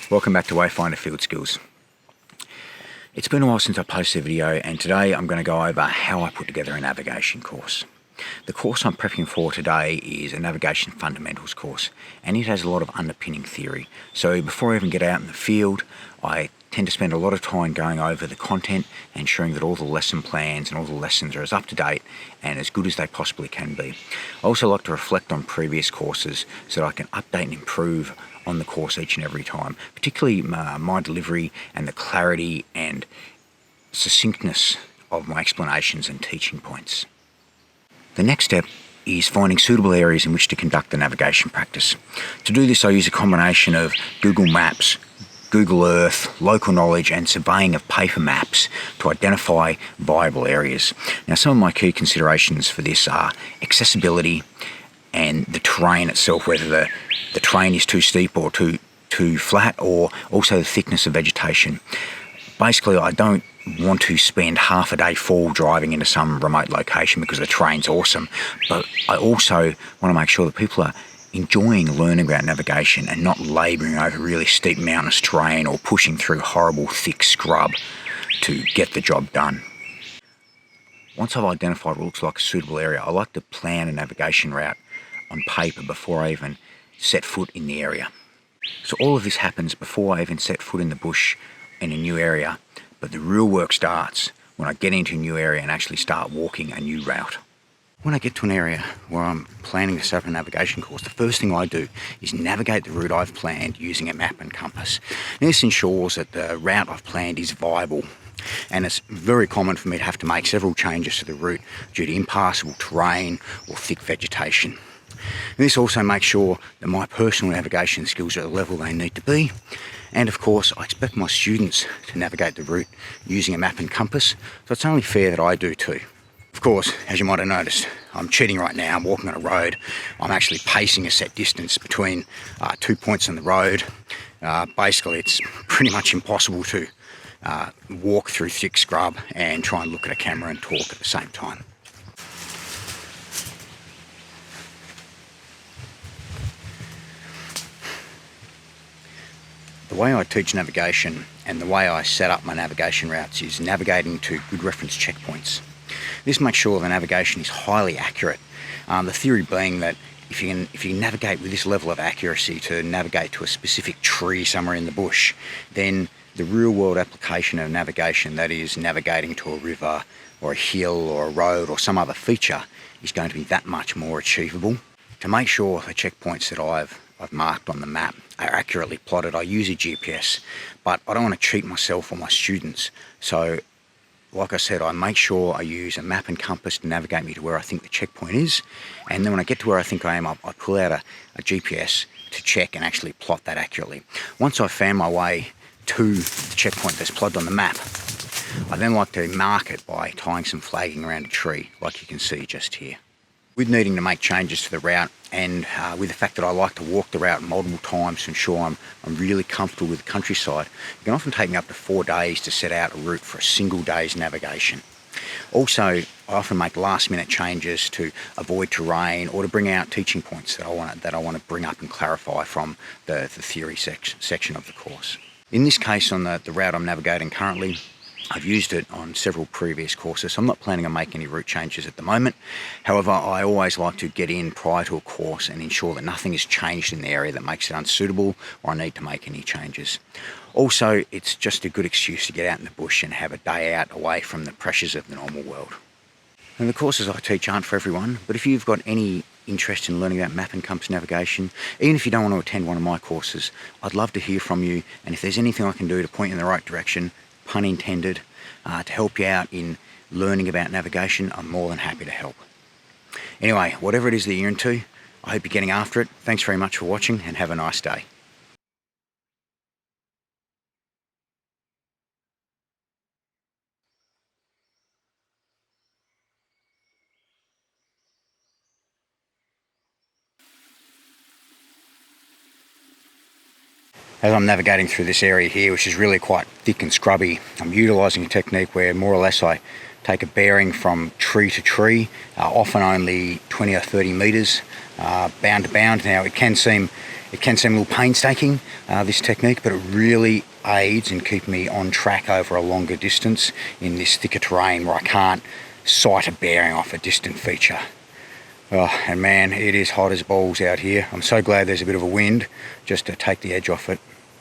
Welcome back to Wayfinder Field Skills. It's been a while since I posted a video, and today I'm going to go over how I put together a navigation course. The course I'm prepping for today is a navigation fundamentals course, and it has a lot of underpinning theory. So before I even get out in the field, I tend to spend a lot of time going over the content and ensuring that all the lesson plans and all the lessons are as up to date and as good as they possibly can be. I also like to reflect on previous courses so that I can update and improve on the course each and every time, particularly my delivery and the clarity and succinctness of my explanations and teaching points. The next step is finding suitable areas in which to conduct the navigation practice. To do this, I use a combination of Google Maps, Google Earth, local knowledge and surveying of paper maps to identify viable areas. Now, some of my key considerations for this are accessibility and the terrain itself, whether the terrain is too steep or too flat, or also the thickness of vegetation. Basically, I don't want to spend half a day full driving into some remote location because the terrain's awesome, but I also want to make sure that people are enjoying learning about navigation and not labouring over really steep mountainous terrain or pushing through horrible thick scrub to get the job done. Once I've identified what looks like a suitable area, I like to plan a navigation route on paper before I even set foot in the area. So all of this happens before I even set foot in the bush in a new area, but the real work starts when I get into a new area and actually start walking a new route. When I get to an area where I'm planning to set up a navigation course, the first thing I do is navigate the route I've planned using a map and compass. Now, this ensures that the route I've planned is viable, and it's very common for me to have to make several changes to the route due to impassable terrain or thick vegetation. And this also makes sure that my personal navigation skills are at the level they need to be. And of course, I expect my students to navigate the route using a map and compass, so it's only fair that I do too. Of course, as you might have noticed, I'm cheating right now. I'm walking on a road. I'm actually pacing a set distance between 2 points on the road. Basically, it's pretty much impossible to walk through thick scrub and try and look at a camera and talk at the same time. The way I teach navigation and the way I set up my navigation routes is navigating to good reference checkpoints. This makes sure the navigation is highly accurate. The theory being that if you navigate with this level of accuracy to navigate to a specific tree somewhere in the bush, then the real world application of navigation, that is navigating to a river or a hill or a road or some other feature, is going to be that much more achievable. To make sure the checkpoints that I've marked on the map are accurately plotted, I use a GPS, but I don't want to cheat myself or my students. So, like I said, I make sure I use a map and compass to navigate me to where I think the checkpoint is, and then when I get to where I think I am, I pull out a GPS to check and actually plot that accurately. Once I've found my way to the checkpoint that's plotted on the map, I then like to mark it by tying some flagging around a tree, like you can see just here. With needing to make changes to the route, and with the fact that I like to walk the route multiple times to ensure I'm really comfortable with the countryside, it can often take me up to 4 days to set out a route for a single day's navigation. Also, I often make last minute changes to avoid terrain or to bring out teaching points that I want to bring up and clarify from the theory section of the course. In this case, on the route I'm navigating currently, I've used it on several previous courses, so I'm not planning on making any route changes at the moment. However, I always like to get in prior to a course and ensure that nothing has changed in the area that makes it unsuitable or I need to make any changes. Also, it's just a good excuse to get out in the bush and have a day out away from the pressures of the normal world. And the courses I teach aren't for everyone, but if you've got any interest in learning about map and compass navigation, even if you don't want to attend one of my courses, I'd love to hear from you, and if there's anything I can do to point you in the right direction, pun intended, to help you out in learning about navigation, I'm more than happy to help. Anyway, whatever it is that you're into, I hope you're getting after it. Thanks very much for watching, and have a nice day. As I'm navigating through this area here, which is really quite thick and scrubby, I'm utilising a technique where more or less I take a bearing from tree to tree, often only 20 or 30 metres, bound to bound. Now, it can seem It can seem a little painstaking, this technique, but it really aids in keeping me on track over a longer distance in this thicker terrain where I can't sight a bearing off a distant feature. Oh, and man, it is hot as balls out here. I'm so glad there's a bit of a wind just to take the edge off it.